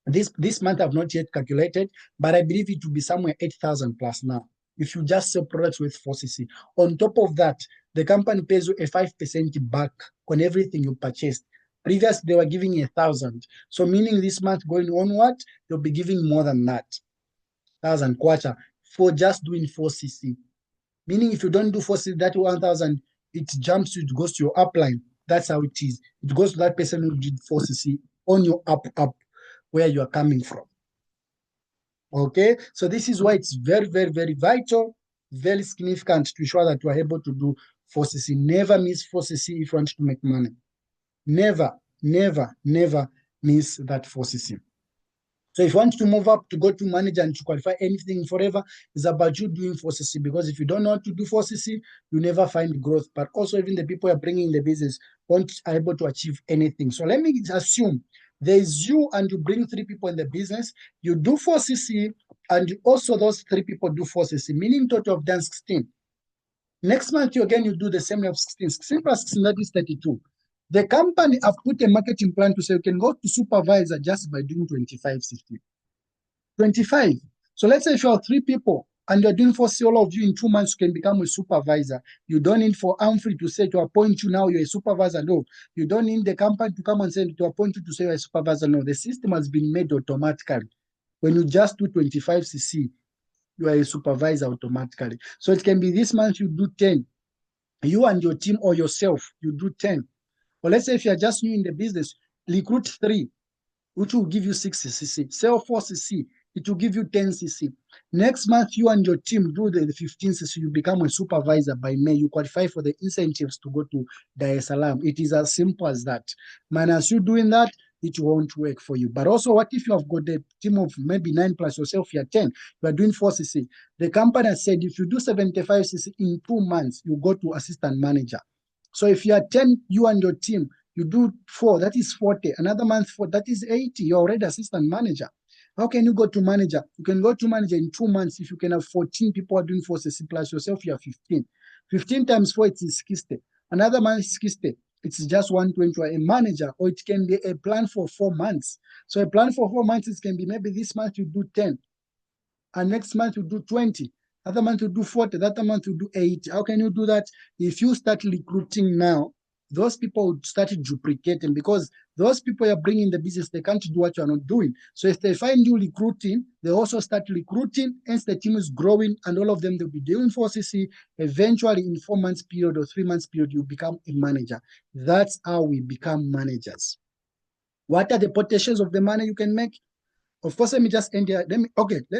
This month I've not yet calculated, but I believe it will be somewhere 8,000 plus now, if you just sell products with 4cc. On top of that, the company pays you a 5% back on everything you purchased. Previously, they were giving 1,000. So meaning this month going onward, they'll be giving more than that, 1,000 quarter, for just doing 4cc. Meaning if you don't do 4cc, that 1,000, it jumps to, it goes to your upline. That's how it is. It goes to that person who did 4cc on your up where you are coming from. Okay, so this is why it's very, very, very vital, very significant to ensure that you are able to do 4cc. Never miss 4cc if you want to make money. Never, never, never miss that 4cc. So if you want to move up to go to manager and to qualify anything forever, it's about you doing 4cc, because if you don't know how to do 4cc, you never find growth. But also even the people you're bringing in the business won't be able to achieve anything. So let me assume there's you and you bring 3 people in the business, you do 4cc, and also those 3 people do 4cc, meaning total of done 16. Next month, you do the same level of 16. 16 plus 16, that is 32. The company have put a marketing plan to say you can go to supervisor just by doing 25cc. 25. So let's say if you have 3 people and you're doing 4cc, all of you in 2 months you can become a supervisor. You don't need for Humphrey to say to appoint you now you're a supervisor. No. You don't need the company to come and say to appoint you to say you're a supervisor. No. The system has been made automatically. When you just do 25cc, you are a supervisor automatically. So it can be this month you do 10. You and your team or yourself, you do 10. Or let's say if you're just new in the business, recruit 3, which will give you 6cc. Sell 4cc, it will give you 10cc. Next month, you and your team do the 15cc. You become a supervisor by May. You qualify for the incentives to go to Dar es Salaam. It is as simple as that. Minus you doing that, it won't work for you. But also, what if you have got a team of maybe 9 plus yourself, you're 10, you are doing 4cc. The company has said if you do 75cc in 2 months, you go to assistant manager. So if you are 10, you and your team, you do 4, that is 40. Another month 4, that is 80. You're already assistant manager. How can you go to manager? You can go to manager in 2 months if you can have 14 people doing 4cc plus yourself, you have 15. 15 times 4, it is 60. Another month is 60. It's just 120 or a manager, or it can be a plan for 4 months. So a plan for 4 months, it can be maybe this month you do 10, and next month you do 20. Other month you do 40, that month you do 80. How can you do that? If you start recruiting now, those people would start duplicating, because those people you're bringing in the business, they can't do what you're not doing. So if they find you recruiting, they also start recruiting, hence the team is growing, and all of them, they'll be doing 4cc. Eventually, in 4 months period or 3 months period, you become a manager. That's how we become managers. What are the potentials of the money you can make? Of course, let me just end here. Let me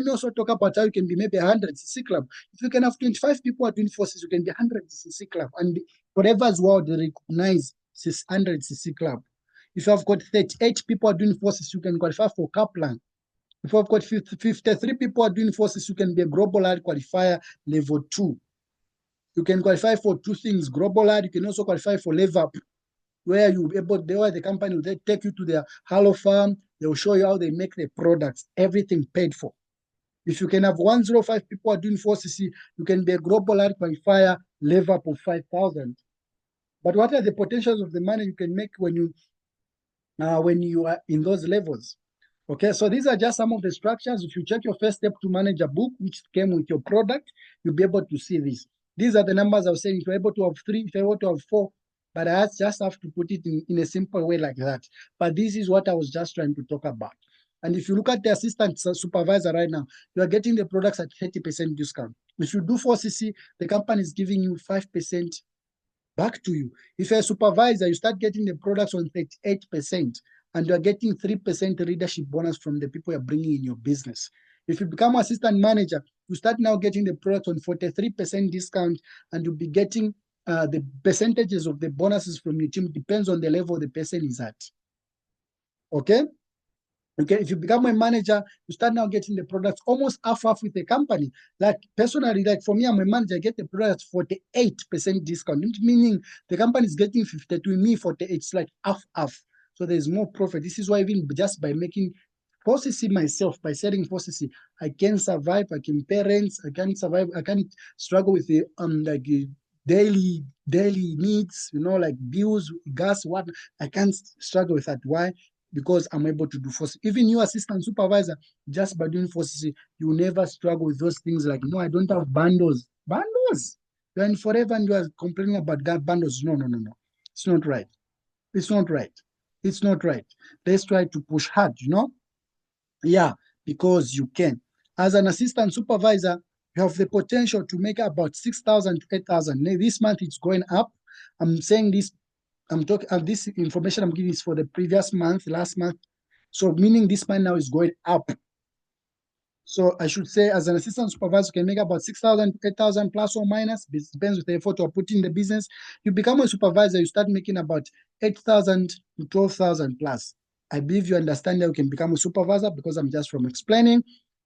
also talk about how you can be maybe 100cc club. If you can have 25 people doing forces, you can be 100cc club. And whatever as well, they recognize this 100cc club. If you have got 38 people doing forces, you can qualify for Kaplan. If you've got 53 people doing forces, you can be a global ad qualifier level 2. You can qualify for two things, global ad. You can also qualify for level up, where you'll be able, where the company will take you to their Hallo farm. They will show you how they make the products, everything paid for. If you can have 105 people doing 4cc, you can be a global ad qualifier level up of 5,000. But what are the potentials of the money you can make when you are in those levels? Okay, so these are just some of the structures. If you check your first step to manage a book, which came with your product, you'll be able to see this. These are the numbers I was saying. If you're able to have 3, if you're able to have 4, but I just have to put it in a simple way like that. But this is what I was just trying to talk about. And if you look at the assistant supervisor right now, you are getting the products at 30% discount. If you do 4cc, the company is giving you 5% back to you. If you're a supervisor, you start getting the products on 38%, and you're getting 3% leadership bonus from the people you're bringing in your business. If you become assistant manager, you start now getting the product on 43% discount, and you'll be getting the percentages of the bonuses from your team. Depends on the level the person is at. Okay? Okay, if you become a manager, you start now getting the products almost half with the company. Like personally, like for me, I'm a manager, I get the products 48% discount, meaning the company is getting 52, me 48. It's like half. So there's more profit. This is why even just by making 4cc myself, by selling 4cc, I can survive. I can pay rents. I can survive. I can struggle with the daily needs, like bills, gas, what. I can't struggle with that. Why? Because I'm able to do 4cc. Even you assistant supervisor, just by doing 4cc, you never struggle with those things like, no, I don't have bundles. Bundles? You're in forever and you are complaining about bundles. No. It's not right. It's not right. It's not right. Let's try to push hard, Yeah, because you can. As an assistant supervisor, you have the potential to make about 6,000 to 8,000. This month it's going up. I'm saying this, I'm talking this information I'm giving is for the previous month, last month. So meaning this month now is going up. So I should say, as an assistant supervisor, you can make about 6,000, 8,000 plus or minus. It depends with the effort you're putting in the business. You become a supervisor, you start making about 8,000 to 12,000 plus. I believe you understand that you can become a supervisor because I'm just from explaining.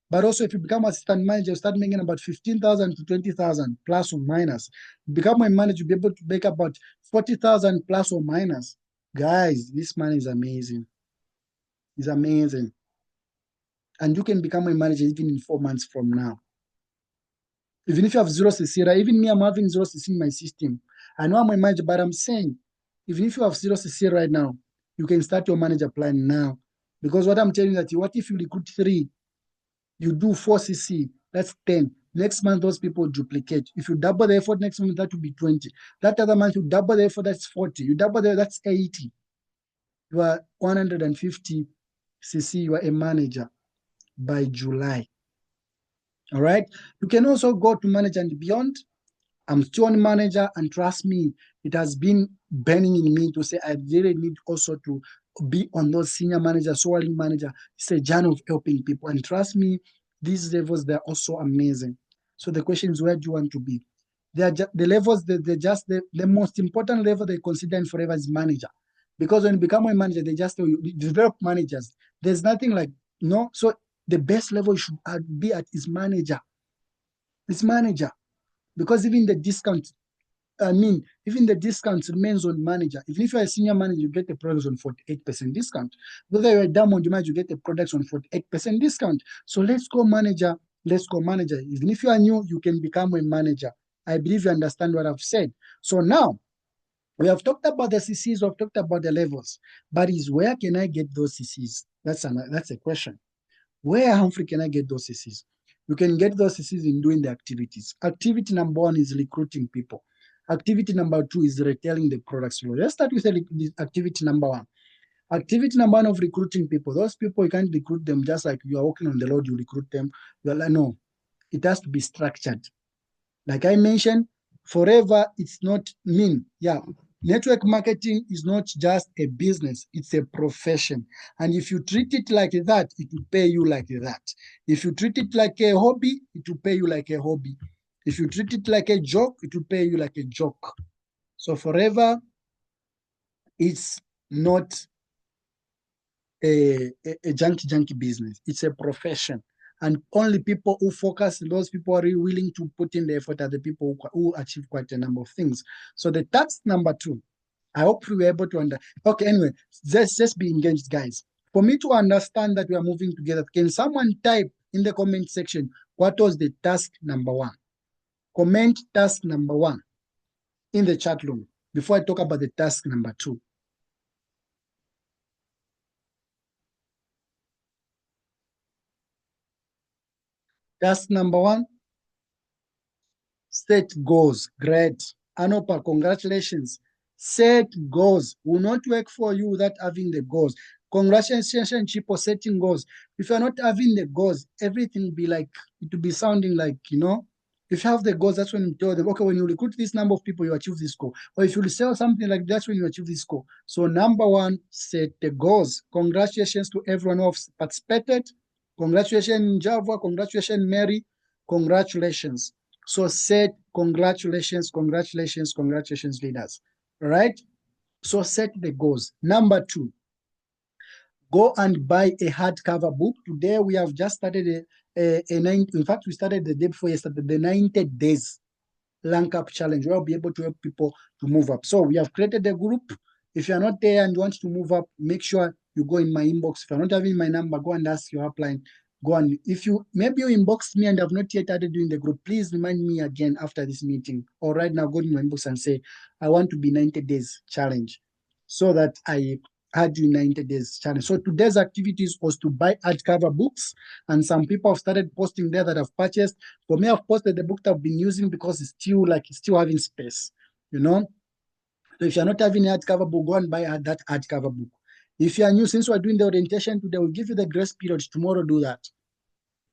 But also, if you become assistant manager, you start making about 15,000 to 20,000 plus or minus. You become a manager, you'll be able to make about 40,000 plus or minus. Guys, this money is amazing. It's amazing. And you can become a manager even in 4 months from now. Even if you have 0cc, right? Even me, I'm having 0cc in my system. I know I'm a manager, but I'm saying, even if you have 0cc right now, you can start your manager plan now. Because what I'm telling you that, what if you recruit 3, you do 4cc, that's 10. Next month, those people duplicate. If you double the effort next month, that will be 20. That other month, you double the effort, that's 40. You double the, that's 80. You are 150cc, you are a manager by July. All right. You can also go to manager and beyond. I'm still on manager, and trust me, it has been burning in me to say I really need also to be on those senior manager, soaring manager. It's a journey of helping people, and trust me, these levels, they're also amazing. So the question is, where do you want to be? They're the levels, they're just the most important level they consider in forever is manager, because when you become a manager, they just tell you develop managers. There's nothing like no. So the best level you should be at is manager. It's manager. Because even the discount remains on manager. Even if you're a senior manager, you get the products on 48% discount. Whether you're a diamond manager, you get the products on 48% discount. So let's go manager. Let's go manager. Even if you are new, you can become a manager. I believe you understand what I've said. So now, we have talked about the CCs, we've talked about the levels, but is where can I get those CCs? That's a question. Where, Humphrey, can I get those CCs? You can get those CCs in doing the activities. Activity number 1 is recruiting people. Activity number 2 is retailing the products. Let's start with activity number 1. Activity number 1 of recruiting people. Those people, you can't recruit them just like you are walking on the road, you recruit them. You're like, no, it has to be structured. Like I mentioned, forever, it's not mean. Yeah, Network marketing is not just a business, it's a profession. And if you treat it like that, it will pay you like that. If you treat it like a hobby, it will pay you like a hobby. If you treat it like a joke, it will pay you like a joke. So forever, it's not a junky business. It's a profession. And only people who focus, those people are really willing to put in the effort are the people who achieve quite a number of things. So the task number 2, I hope we were able to understand. Okay, anyway, let's just be engaged, guys. For me to understand that we are moving together, can someone type in the comment section what was the task number 1? Comment task number 1 in the chat room before I talk about the task number 2. Task number 1, set goals. Great. Anopa, congratulations. Set goals. Will not work for you without having the goals. Congratulations for setting goals. If you're not having the goals, everything will be like, it will be sounding like, if you have the goals, that's when you tell them, okay, when you recruit this number of people, you achieve this goal. Or if you sell something like that's when you achieve this goal. So number 1, set the goals. Congratulations to everyone who has participated. Congratulations, Java. Congratulations, Mary. Congratulations. So set congratulations, leaders. All right? So set the goals. Number 2, go and buy a hardcover book. Today we have just started in fact, we started the day before yesterday, the 90 days rank up challenge. We'll be able to help people to move up. So we have created a group. If you're not there and you want to move up, make sure you go in my inbox. If you're not having my number, go and ask your upline. Go and if you maybe you inboxed me and have not yet added you in the group, please remind me again after this meeting. Or right now, go to my inbox and say, I want to be 90 days challenge so that I add you 90 days challenge. So today's activities was to buy hardcover books, and some people have started posting there that have purchased. For me, I've posted the book that I've been using because it's still having space, So if you're not having a hardcover book, go and buy that hardcover book. If you are new, since we're doing the orientation today, we'll give you the grace period. Tomorrow, do that.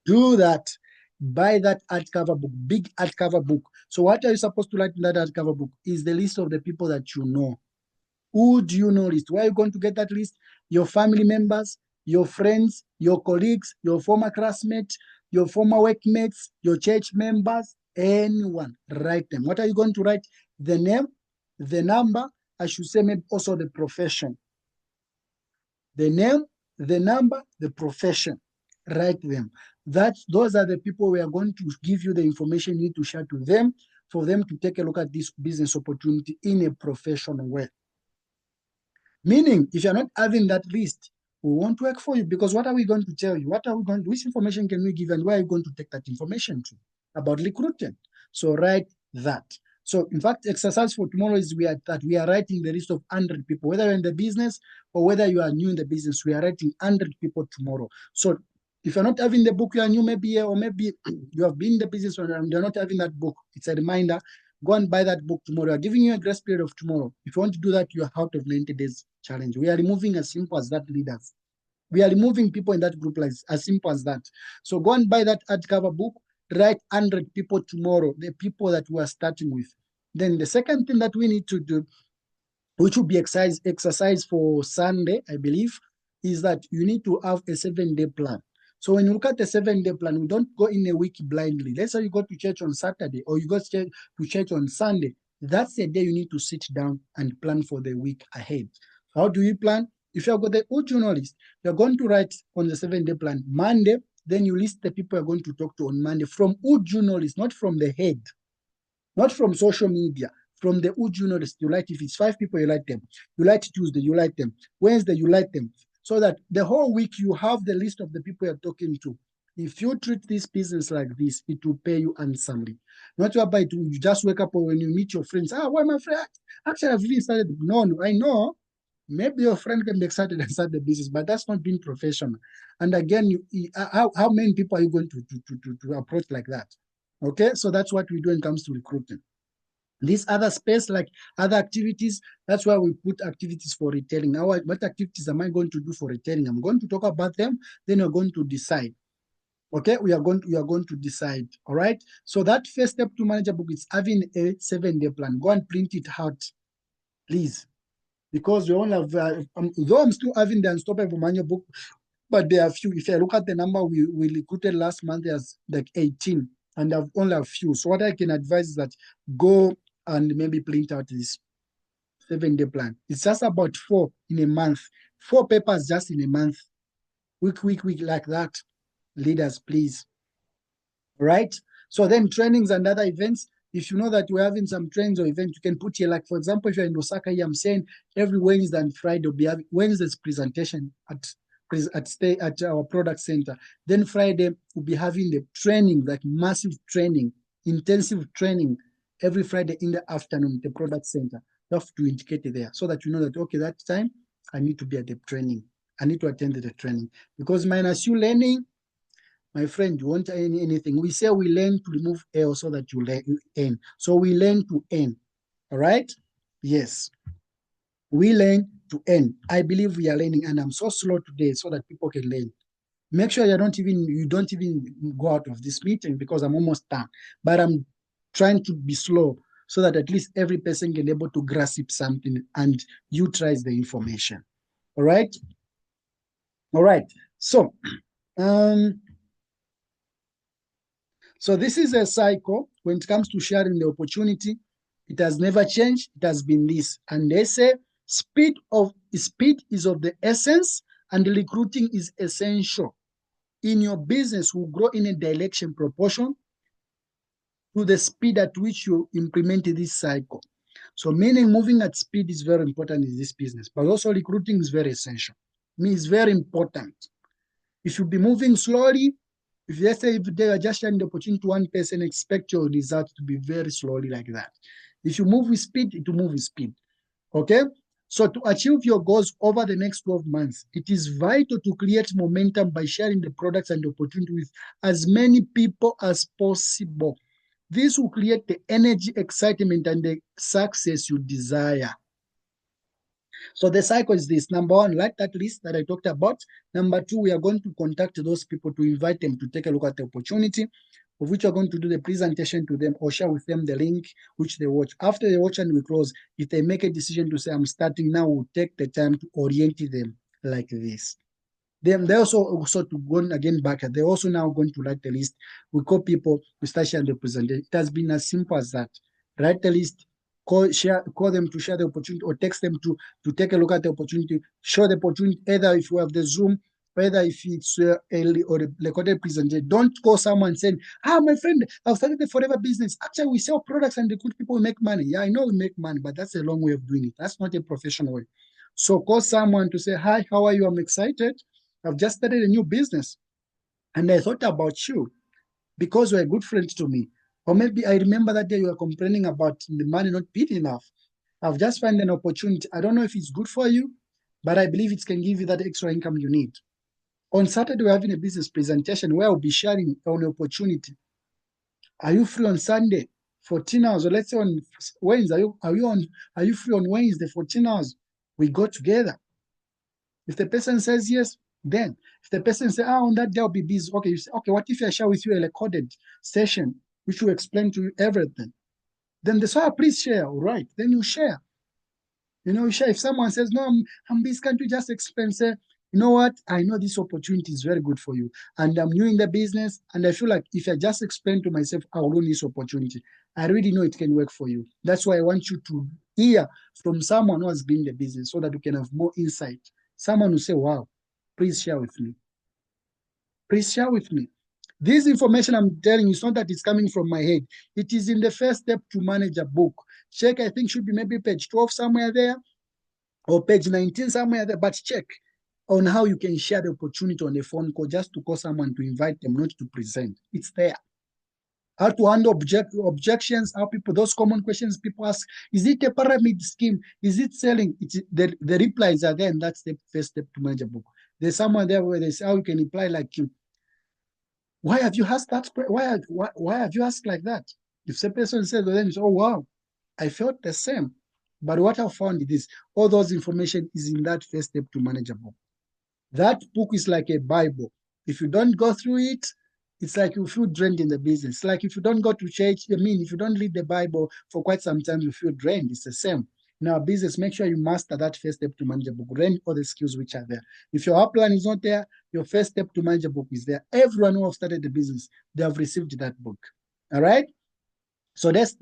Do that. Buy that hardcover book, big hardcover book. So what are you supposed to write in that hardcover book? Is the list of the people that you know. Who do you know list? Where are you going to get that list? Your family members, your friends, your colleagues, your former classmates, your former workmates, your church members, anyone. Write them. What are you going to write? The name, the number, I should say maybe also the profession. The name, the number, the profession. Write them. Those are the people we are going to give you the information you need to share to them for them to take a look at this business opportunity in a professional way. Meaning, if you're not having that list, we won't work for you because what are we going to tell you? Which information can we give and where are you going to take that information to about recruiting? So write that. So in fact, exercise for tomorrow is we are writing the list of 100 people, whether you're in the business or whether you are new in the business, we are writing 100 people tomorrow. So if you're not having the book, you are new maybe, or maybe you have been in the business and you're not having that book, it's a reminder. Go and buy that book tomorrow. We are giving you a grace period of tomorrow. If you want to do that, you are out of 90 days challenge. We are removing as simple as that leaders. We are removing people in that group like as simple as that. So go and buy that hardcover book. Write 100 people tomorrow, the people that we are starting with. Then the second thing that we need to do, which will be exercise for Sunday, I believe, is that you need to have a 7-day plan. So when you look at the 7-day plan, we don't go in a week blindly. Let's say you go to church on Saturday or you go to church on Sunday. That's the day you need to sit down and plan for the week ahead. How do you plan? If you've got the old journalist, you're going to write on the 7-day plan Monday, then you list the people you're going to talk to on Monday from old journalist, not from the head, not from social media. From the old journalist, you like if it's 5 people, you like them. You like Tuesday, you like them. Wednesday, you like them. So that the whole week you have the list of the people you're talking to. If you treat this business like this, it will pay you handsomely. Not whereby you just wake up or when you meet your friends, why my friend? Actually, I've really started. No, I know. Maybe your friend can be excited and start the business, but that's not being professional. And again, how many people are you going to approach like that? Okay, so that's what we do when it comes to recruiting. This other space, like other activities, that's why we put activities for retailing. Now, what activities am I going to do for retailing? I'm going to talk about them, then you're going to decide. Okay, we are going to decide. All right. So that first step to manage a book is having a 7-day plan. Go and print it out. please. Because we all have, though I'm still having the Unstoppable Manual book, but there are few. If I look at the number we recruited last month, there's like 18, and I've only a few. So what I can advise is that go and maybe print out this 7-day plan. It's just about 4 in a month, 4 papers just in a month, week, like that. Leaders, please. Right? So then trainings and other events, if you know that we're having some trainings or events, you can put here, like, for example, if you're in Osaka here, I'm saying every Wednesday and Friday, we'll be having Wednesday's presentation at our product center. Then Friday, we'll be having the training, like massive training, intensive training every Friday in the afternoon at the product center. You have to indicate it there so that you know that, okay, that time I need to be at the training. I need to attend the training. Because minus you learning, my friend, you won't earn anything. We say we learn to remove L so that you earn. So we learn to earn. All right? Yes. We learn to earn. I believe we are learning, and I'm so slow today so that people can learn. Make sure you don't even go out of this meeting because I'm almost done. But I'm trying to be slow so that at least every person can be able to grasp something and utilize the information. All right? All right. So so this is a cycle when it comes to sharing the opportunity. It has never changed. It has been this. And they say speed is of the essence, and recruiting is essential. In your business will grow in a direction proportion to the speed at which you implement this cycle. So meaning moving at speed is very important in this business, but also recruiting is very essential. I mean, it's very important. If you be moving slowly, if let's say if they are just sharing the opportunity to one person, expect your results to be very slowly like that. If you move with speed, it will move with speed. Okay? So to achieve your goals over the next 12 months, it is vital to create momentum by sharing the products and the opportunity with as many people as possible. This will create the energy, excitement, and the success you desire. So the cycle is this. Number one, like that list that I talked about. Number two, we are going to contact those people to invite them to take a look at the opportunity, of which we're going to do the presentation to them or share with them the link which they watch. After they watch and we close, if they make a decision to say, I'm starting now, we'll take the time to orient them like this. Then they also to go again back. They're also now going to write the list. We call people, we start sharing the presentation. It has been as simple as that. Write the list, call them to share the opportunity, or text them to take a look at the opportunity, show the opportunity, either if you have the Zoom, whether if it's early or the recorded presentation. Don't call someone saying, my friend, I've started a forever business. Actually, we sell products and the good people make money. Yeah, I know we make money, but that's a long way of doing it. That's not a professional way. So call someone to say, hi, how are you? I'm excited. I've just started a new business. And I thought about you because you're a good friend to me. Or maybe I remember that day you were complaining about the money not being enough. I've just found an opportunity. I don't know if it's good for you, but I believe it can give you that extra income you need. On Saturday, we're having a business presentation where I'll be sharing on the opportunity. Are you free on Sunday? 14 hours, or let's say on Wednesday, are you free on Wednesday, 14 hours? We go together. If the person says yes, then if the person says, on that day I'll be busy, okay, you say, okay, what if I share with you a recorded session which will explain to you everything? Then they say, please share. All right, then you share. You share. If someone says, no, I'm busy, can't you just explain? Say, you know what? I know this opportunity is very good for you, and I'm new in the business, and I feel like if I just explain to myself, I will own this opportunity. I already know it can work for you. That's why I want you to hear from someone who has been in the business so that you can have more insight. Someone will say, wow, please share with me. Please share with me. This information I'm telling you, it's not that it's coming from my head. It is in the first step to manage a book. Check, I think should be maybe page 12 somewhere there or page 19 somewhere there, but check on how you can share the opportunity on a phone call just to call someone to invite them, not to present. It's there. How to handle objections, how those common questions people ask, is it a pyramid scheme? Is it selling? The replies are there, and that's the first step to manage a book. There's someone there where they say, how you can reply like, why have you asked that? Why have you asked like that? If the person says, well, then it's, oh, wow, I felt the same. But what I found is all those information is in that first step to manage a book. That book is like a Bible. If you don't go through it, it's like you feel drained in the business. Like if you don't go to church, if you don't read the Bible for quite some time, you feel drained. It's the same. in our business, make sure you master that first step to manage a book. Learn all the skills which are there. If your outline is not there, your first step to manage a book is there. Everyone who have started the business, they have received that book. All right. So let's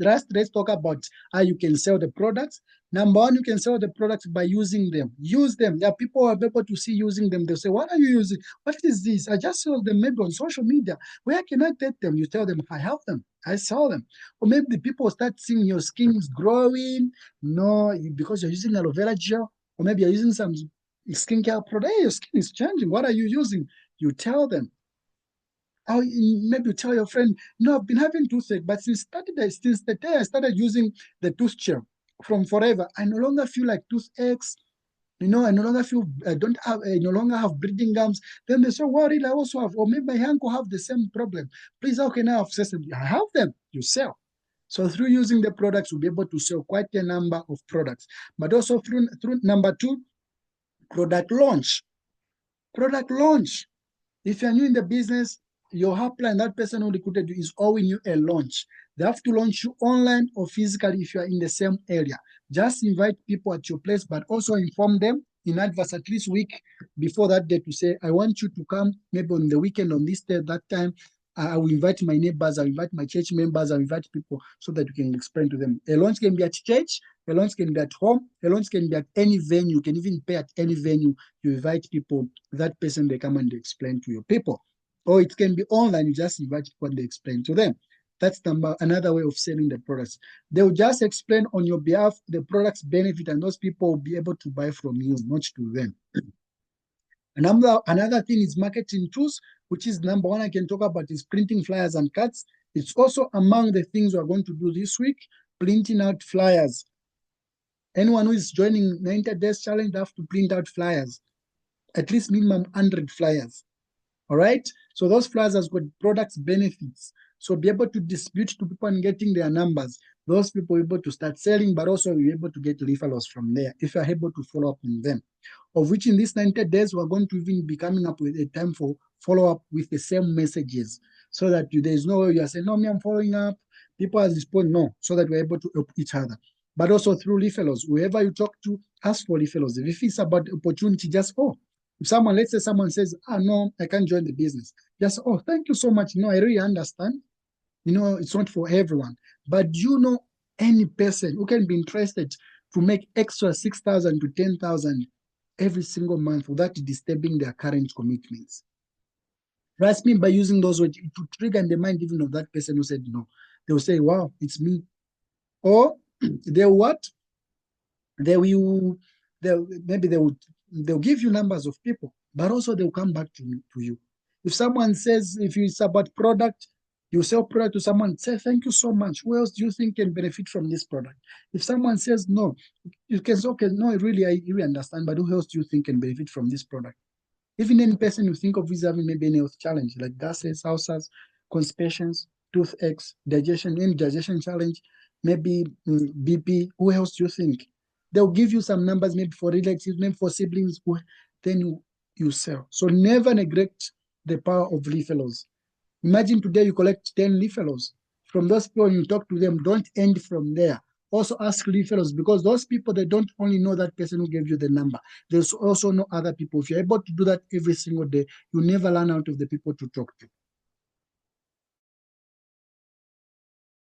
talk about how you can sell the products. Number one, you can sell the products by using them. Use them. There are people who are able to see using them. They'll say, what are you using? What is this? I just saw them maybe on social media. Where can I get them? You tell them, I have them. I sell them. Or maybe the people start seeing your skin is growing. No, because you're using aloe vera gel. Or maybe you're using some skincare product. Hey, your skin is changing. What are you using? You tell them. Or maybe you tell your friend, no, I've been having toothache, but since the day I started using the tooth chair from forever, I no longer feel like toothaches. I no longer feel, I no longer have breathing gums. Then they say, well, really, I also have, or maybe my uncle have the same problem. Please, how can I access them? I have them. You sell. So through using the products, you'll be able to sell quite a number of products. But also through number two, product launch. Product launch. If you're new in the business, your upline, that person who recruited you, is owing you a launch. They have to launch you online or physically if you are in the same area. Just invite people at your place, but also inform them in advance at least a week before that day to say, I want you to come maybe on the weekend on this day, that time. I will invite my neighbors, I'll invite my church members, I'll invite people so that you can explain to them. A launch can be at church, a launch can be at home, a launch can be at any venue. You can even pay at any venue. You invite people, that person, they come and they explain to your people. Or it can be online, you just invite people and they explain to them. That's another way of selling the products. They will just explain on your behalf the product's benefit, and those people will be able to buy from you, not to them. Another thing is marketing tools, which is number one I can talk about is printing flyers and cards. It's also among the things we're going to do this week, printing out flyers. Anyone who is joining 90 days challenge, they have to print out flyers, at least minimum 100 flyers. All right. So those flyers has got products benefits. So be able to distribute to people and getting their numbers. Those people are able to start selling, but also be able to get referrals from there if you're able to follow up on them. Of which in these 90 days, we're going to even be coming up with a time for follow-up with the same messages so that there's no way you are saying, no, me, I'm following up. People are responding, no, so that we're able to help each other. But also through referrals, whoever you talk to, ask for referrals. If it's about opportunity, just, if someone, let's say someone says, no, I can't join the business. Just, thank you so much. I really understand. It's not for everyone. But do you know any person who can be interested to make extra 6,000 to 10,000 every single month without disturbing their current commitments? Trust me, by using those words, it will trigger in the mind even of that person who said no. They will say, wow, it's me. Or they'll give you numbers of people, but also they'll come back to you. If someone says, if it's about product, you sell product to someone, say, thank you so much. Who else do you think can benefit from this product? If someone says no, you can say, okay, no, really, I really understand, but who else do you think can benefit from this product? Even any person you think of is having maybe any health challenge, like gases, ulcers, constipations, toothaches, any digestion challenge, maybe BP, who else do you think? They'll give you some numbers, maybe for relatives, maybe for siblings, then you sell. So never neglect the power of referrals. Imagine today you collect 10 referrals. From those people, when you talk to them, don't end from there. Also ask referrals, because those people, they don't only know that person who gave you the number. They also know other people. If you're able to do that every single day, you never run out of the people to talk to.